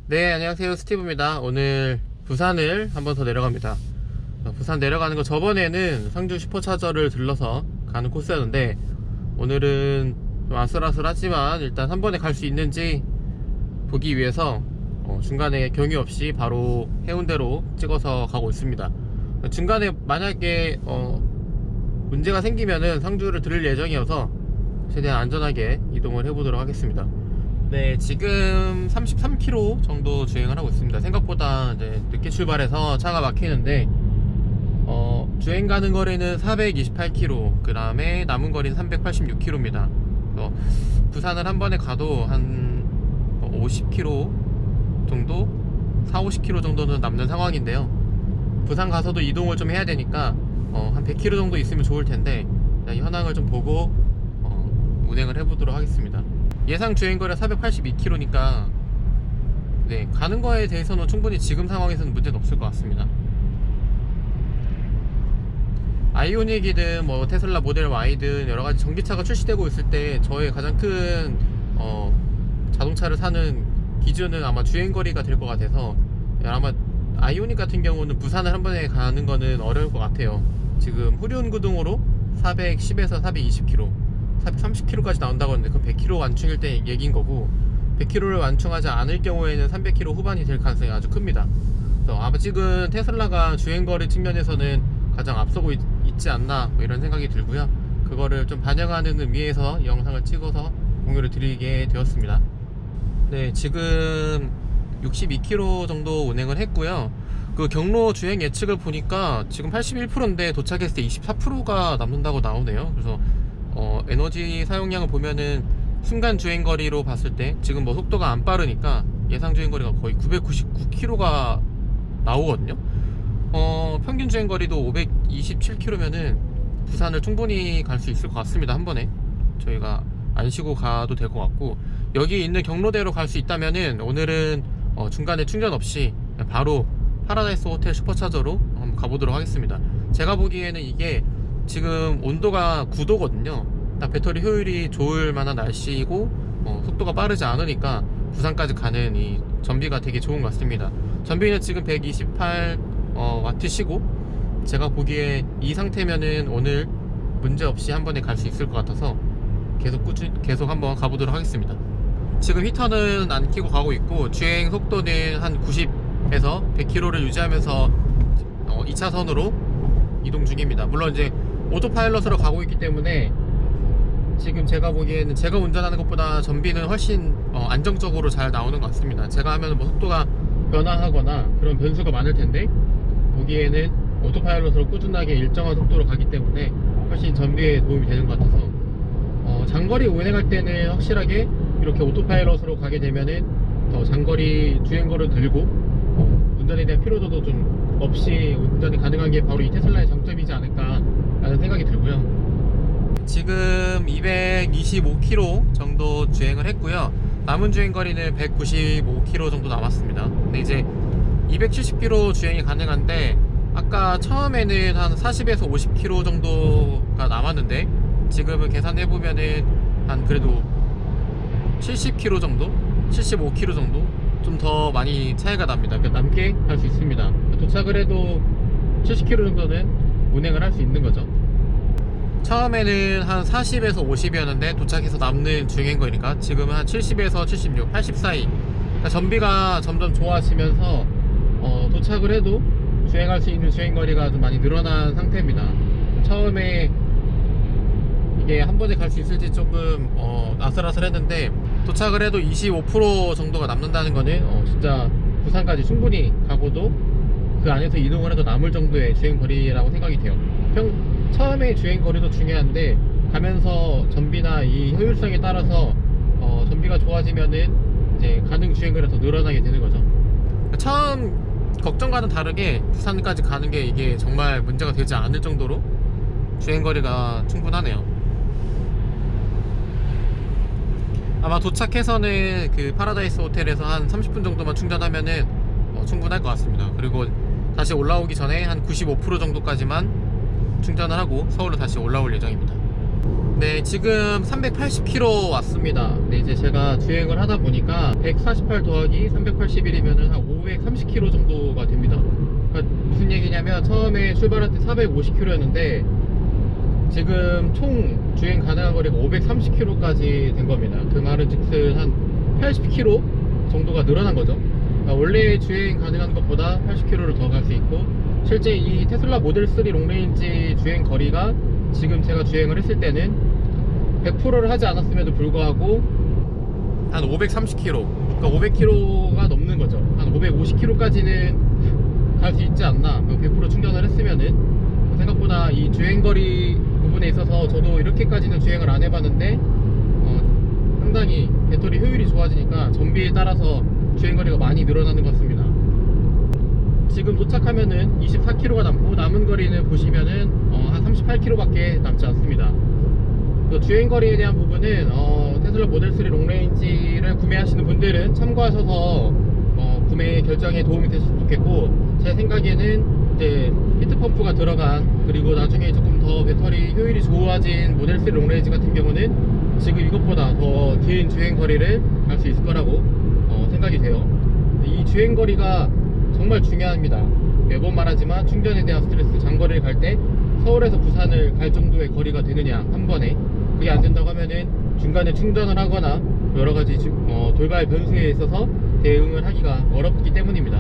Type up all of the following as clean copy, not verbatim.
네, 안녕하세요. 스티브입니다. 오늘 부산을 한번 더 내려갑니다. 부산 내려가는 거 저번에는 상주 슈퍼차저를 들러서 가는 코스였는데 오늘은 좀 아슬아슬하지만 일단 한 번에 갈 수 있는지 보기 위해서 중간에 경유 없이 바로 해운대로 찍어서 가고 있습니다. 중간에 만약에 문제가 생기면은 상주를 들을 예정이어서 최대한 안전하게 이동을 해보도록 하겠습니다. 네, 지금 33km 정도 주행을 하고 있습니다. 생각보다 이제 늦게 출발해서 차가 막히는데 주행 가는 거리는 428km, 그 다음에 남은 거리는 386km입니다. 부산을 한 번에 가도 한 50km 정도, 40-50km 정도는 남는 상황인데요. 부산 가서도 이동을 좀 해야 되니까 한 100km 정도 있으면 좋을 텐데 현황을 좀 보고 운행을 해보도록 하겠습니다. 예상 주행거리가 482km니까 네, 가는 거에 대해서는 충분히 지금 상황에서는 문제는 없을 것 같습니다. 아이오닉이든 뭐 테슬라 모델 Y든 여러가지 전기차가 출시되고 있을 때 저의 가장 큰 자동차를 사는 기준은 아마 주행거리가 될 것 같아서 아마 아이오닉 같은 경우는 부산을 한 번에 가는 거는 어려울 것 같아요. 지금 후륜구동으로 410에서 420km, 430km까지 나온다고 하는데 그건 100km 완충일 때 얘기인 거고, 100km를 완충하지 않을 경우에는 300km 후반이 될 가능성이 아주 큽니다. 그래서 아마 지금 테슬라가 주행거리 측면에서는 가장 앞서고 있지 않나 뭐 이런 생각이 들고요. 그거를 좀 반영하는 의미에서 영상을 찍어서 공유를 드리게 되었습니다. 네, 지금 62km 정도 운행을 했고요. 그 경로 주행 예측을 보니까 지금 81%인데 도착했을 때 24%가 남는다고 나오네요. 그래서 에너지 사용량을 보면은 순간 주행거리로 봤을 때 지금 뭐 속도가 안 빠르니까 예상 주행거리가 거의 999km가 나오거든요. 평균 주행거리도 527km면은 부산을 충분히 갈 수 있을 것 같습니다. 한 번에 저희가 안 쉬고 가도 될 것 같고, 여기 있는 경로대로 갈 수 있다면은 오늘은 중간에 충전 없이 바로 파라다이스 호텔 슈퍼차저로 한번 가보도록 하겠습니다. 제가 보기에는 이게 지금 온도가 9도거든요 딱 배터리 효율이 좋을 만한 날씨이고 속도가 빠르지 않으니까 부산까지 가는 이 전비가 되게 좋은 것 같습니다. 전비는 지금 128W시고 제가 보기에 이 상태면은 오늘 문제 없이 한 번에 갈 수 있을 것 같아서 계속 한번 가보도록 하겠습니다. 지금 히터는 안 켜고 가고 있고 주행 속도는 한 90에서 100km를 유지하면서 2차선으로 이동 중입니다. 물론 이제 오토파일럿으로 가고 있기 때문에 지금 제가 보기에는 제가 운전하는 것보다 전비는 훨씬 안정적으로 잘 나오는 것 같습니다. 제가 하면 뭐 속도가 변화하거나 그런 변수가 많을 텐데 보기에는 오토파일럿으로 꾸준하게 일정한 속도로 가기 때문에 훨씬 전비에 도움이 되는 것 같아서 장거리 운행할 때는 확실하게 이렇게 오토파일럿으로 가게 되면은 더 장거리 주행거리를 들고 운전에 대한 피로도도 좀 없이 운전이 가능한 게 바로 이 테슬라의 장점이지 않을까 라는 생각이 들고요. 지금 225km 정도 주행을 했고요. 남은 주행거리는 195km 정도 남았습니다. 근데 이제 270km 주행이 가능한데 아까 처음에는 한 40에서 50km 정도가 남았는데 지금은 계산해보면은 한 그래도 70km 정도? 75km 정도? 좀 더 많이 차이가 납니다. 그러니까 남게 할 수 있습니다. 도착을 해도 70km 정도는 운행을 할 수 있는 거죠. 처음에는 한 40에서 50이었는데 도착해서 남는 주행거리니까 지금은 한 70에서 76, 80 사이. 그러니까 전비가 점점 좋아지면서 도착을 해도 주행할 수 있는 주행거리가 좀 많이 늘어난 상태입니다. 처음에 이게 한 번에 갈 수 있을지 조금 아슬아슬했는데 도착을 해도 25% 정도가 남는다는 거는 진짜 부산까지 충분히 가고도 그 안에서 이동을 해도 남을 정도의 주행거리라고 생각이 돼요. 처음에 주행거리도 중요한데 가면서 전비나 이 효율성에 따라서 전비가 좋아지면은 이제 가능 주행거리가 더 늘어나게 되는 거죠. 처음 걱정과는 다르게 부산까지 가는 게 이게 정말 문제가 되지 않을 정도로 주행거리가 충분하네요. 아마 도착해서는 그 파라다이스 호텔에서 한 30분 정도만 충전하면은 충분할 것 같습니다. 그리고 다시 올라오기 전에 한 95% 정도까지만 충전을 하고 서울로 다시 올라올 예정입니다. 네, 지금 380km 왔습니다. 네, 이제 제가 주행을 하다 보니까 148 더하기 381이면 한 530km 정도가 됩니다. 그러니까 무슨 얘기냐면 처음에 출발할 때 450km였는데 지금 총 주행 가능한 거리가 530km까지 된 겁니다. 그 말은 즉슨 한 80km 정도가 늘어난 거죠. 그러니까 원래 주행 가능한 것보다 80km를 더 갈 수 있고, 실제 이 테슬라 모델 3 롱레인지 주행 거리가 지금 제가 주행을 했을 때는 100%를 하지 않았음에도 불구하고 한 530km, 그러니까 500km가 넘는 거죠. 한 550km까지는 갈 수 있지 않나. 100% 충전을 했으면은. 생각보다 이 주행거리 부분에 있어서 저도 이렇게까지는 주행을 안 해봤는데 상당히 배터리 효율이 좋아지니까 전비에 따라서 주행거리가 많이 늘어나는 것 같습니다. 지금 도착하면은 24km가 남고 남은 거리는 보시면은 한 38km 밖에 남지 않습니다. 주행거리에 대한 부분은 테슬라 모델 3 롱레인지를 구매하시는 분들은 참고하셔서 구매 결정에 도움이 되셨으면 좋겠고, 제 생각에는 이제 히트펌프가 들어간, 그리고 나중에 조금 더 배터리 효율이 좋아진 모델 3 롱레인지 같은 경우는 지금 이것보다 더 긴 주행거리를 갈 수 있을 거라고 생각이 돼요. 이 주행거리가 정말 중요합니다. 매번 말하지만 충전에 대한 스트레스, 장거리를 갈 때 서울에서 부산을 갈 정도의 거리가 되느냐, 한 번에. 그게 안 된다고 하면은 중간에 충전을 하거나 여러가지 돌발 변수에 있어서 대응을 하기가 어렵기 때문입니다.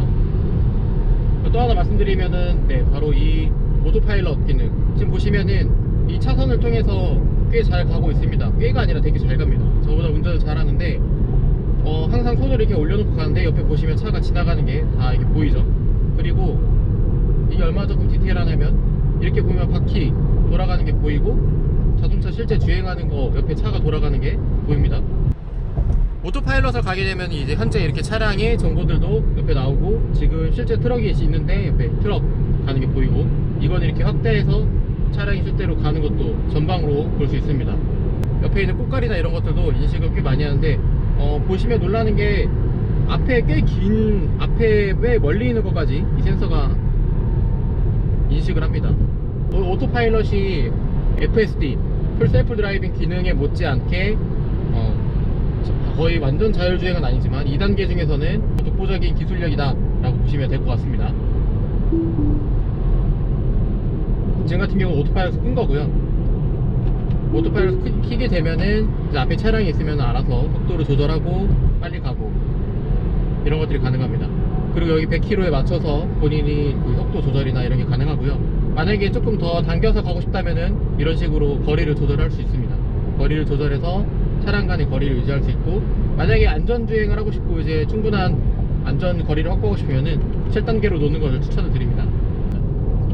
또 하나 말씀드리면은, 네, 바로 이 오토파일럿 기능. 지금 보시면은 이 차선을 통해서 꽤 잘 가고 있습니다. 꽤가 아니라 되게 잘 갑니다. 저보다 운전을 잘 하는데 항상 손을 이렇게 올려놓고 가는데 옆에 보시면 차가 지나가는 게 다 이렇게 보이죠. 그리고 이게 얼마나 조금 디테일하냐면, 이렇게 보면 바퀴 돌아가는 게 보이고, 자동차 실제 주행하는 거 옆에 차가 돌아가는 게 보입니다. 오토파일럿을 가게 되면 이제 현재 이렇게 차량의 정보들도 옆에 나오고, 지금 실제 트럭이 있는데 옆에 트럭 가는 게 보이고, 이건 이렇게 확대해서 차량이 실제로 가는 것도 전방으로 볼 수 있습니다. 옆에 있는 꽃가리나 이런 것들도 인식을 꽤 많이 하는데, 보시면 놀라는 게 앞에 꽤 긴, 앞에 왜 멀리 있는 것까지 이 센서가 인식을 합니다. 오토파일럿이 FSD, 풀 셀프 드라이빙 기능에 못지않게 거의 완전 자율주행은 아니지만 2단계 중에서는 독보적인 기술력이다 라고 보시면 될 것 같습니다. 지금 같은 경우 오토파일럿을 끈 거고요. 오토파일럿을 키게 되면은 이제 앞에 차량이 있으면 알아서 속도를 조절하고 빨리 가고 이런 것들이 가능합니다. 그리고 여기 100km에 맞춰서 본인이 그 속도 조절이나 이런 게 가능하고요. 만약에 조금 더 당겨서 가고 싶다면은 이런 식으로 거리를 조절할 수 있습니다. 거리를 조절해서 차량 간의 거리를 유지할 수 있고, 만약에 안전주행을 하고 싶고 이제 충분한 안전 거리를 확보하고 싶으면은 7단계로 놓는 것을 추천을 드립니다.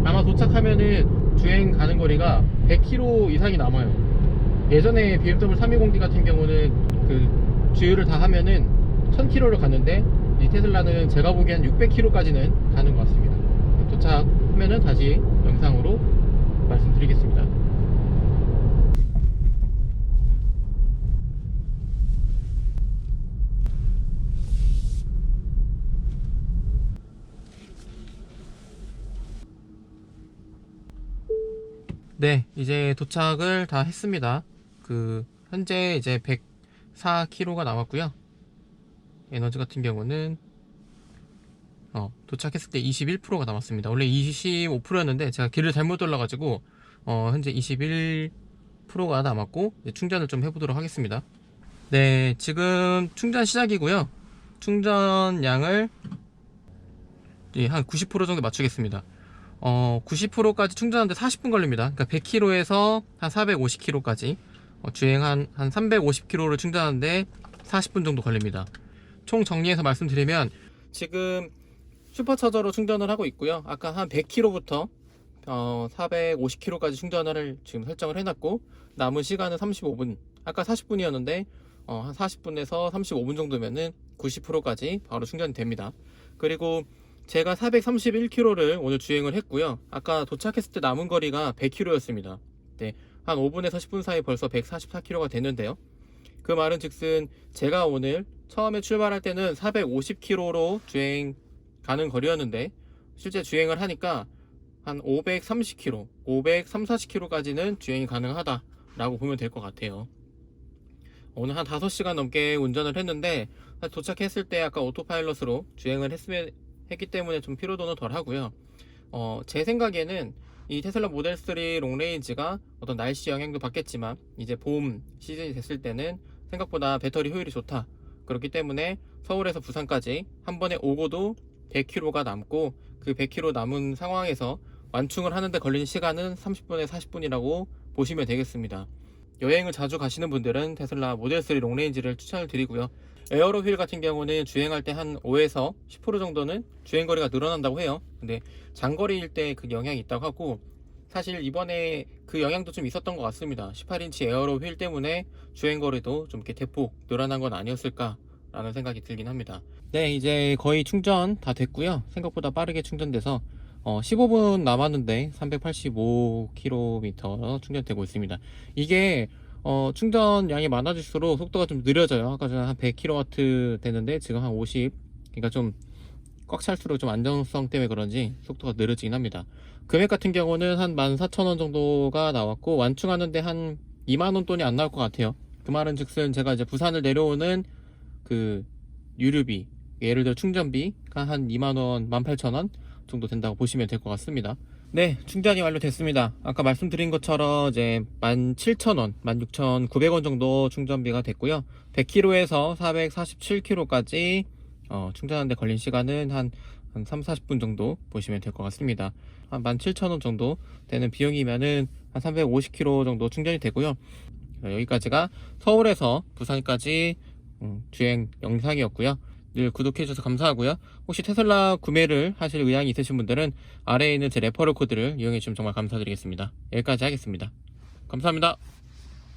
아마 도착하면은 주행 가는 거리가 100km 이상이 남아요. 예전에 BMW 320D 같은 경우는 그 주유를 다 하면은 1000km를 갔는데, 이 테슬라는 제가 보기엔 600km까지는 가는 것 같습니다. 도착하면은 다시 영상으로 말씀드리겠습니다. 네, 이제 도착을 다 했습니다. 현재 이제 104km가 남았고요. 에너지 같은 경우는 도착했을 때 21%가 남았습니다. 원래 25%였는데 제가 길을 잘못 돌려가지고 현재 21%가 남았고, 이제 충전을 좀 해보도록 하겠습니다. 네, 지금 충전 시작이고요. 충전량을 한 90% 정도 맞추겠습니다. 90%까지 충전하는데 40분 걸립니다. 그러니까 100km에서 한 450km까지 주행 한 350km를 충전하는데 40분 정도 걸립니다. 총 정리해서 말씀드리면, 지금 슈퍼차저로 충전을 하고 있고요. 아까 한 100km부터 450km까지 충전을 지금 설정을 해놨고, 남은 시간은 35분. 아까 40분이었는데 한 40분에서 35분 정도면은 90%까지 바로 충전이 됩니다. 그리고 제가 431km를 오늘 주행을 했고요. 아까 도착했을 때 남은 거리가 100km였습니다. 네, 한 5분에서 10분 사이 벌써 144km가 됐는데요. 그 말은 즉슨 제가 오늘 처음에 출발할 때는 450km로 주행 가는 거리였는데, 실제 주행을 하니까 한 530km, 530, 40km까지는 주행이 가능하다 라고 보면 될 것 같아요. 오늘 한 5시간 넘게 운전을 했는데 도착했을 때 아까 오토파일럿으로 주행을 했기 때문에 좀 피로도는 덜 하고요. 제 생각에는 이 테슬라 모델 3 롱레인지가 어떤 날씨 영향도 받겠지만 이제 봄 시즌이 됐을 때는 생각보다 배터리 효율이 좋다. 그렇기 때문에 서울에서 부산까지 한 번에 오고도 100km가 남고 그 100km 남은 상황에서 완충을 하는데 걸리는 시간은 30분에서 40분이라고 보시면 되겠습니다. 여행을 자주 가시는 분들은 테슬라 모델 3 롱레인지를 추천을 드리고요. 에어로 휠 같은 경우는 주행할 때 한 5에서 10% 정도는 주행거리가 늘어난다고 해요. 근데 장거리일 때 그 영향이 있다고 하고, 사실 이번에 그 영향도 좀 있었던 것 같습니다. 18인치 에어로 휠 때문에 주행거리도 좀 이렇게 대폭 늘어난 건 아니었을까 라는 생각이 들긴 합니다. 네, 이제 거의 충전 다 됐고요. 생각보다 빠르게 충전돼서 15분 남았는데 385km 충전되고 있습니다. 이게 충전량이 많아질수록 속도가 좀 느려져요. 아까 전에 한 100kW 되는데 지금 한 50, 그러니까 좀 꽉 찰수록 좀 안정성 때문에 그런지 속도가 느려지긴 합니다. 금액 같은 경우는 한 14,000원 정도가 나왔고, 완충하는데 한 2만원 돈이 안 나올 것 같아요. 그 말은 즉슨 제가 이제 부산을 내려오는 그 유류비, 예를 들어 충전비가 한 2만원, 18,000원 정도 된다고 보시면 될 것 같습니다. 네, 충전이 완료됐습니다. 아까 말씀드린 것처럼 이제 17,000원, 16,900원 정도 충전비가 됐고요. 100km에서 447km까지 충전하는데 걸린 시간은 한 3, 40분 정도 보시면 될 것 같습니다. 한 17,000원 정도 되는 비용이면은 한 350km 정도 충전이 되고요. 여기까지가 서울에서 부산까지 주행 영상이었고요. 늘 구독해주셔서 감사하고요. 혹시 테슬라 구매를 하실 의향이 있으신 분들은 아래에 있는 제 레퍼럴 코드를 이용해 주시면 정말 감사드리겠습니다. 여기까지 하겠습니다. 감사합니다.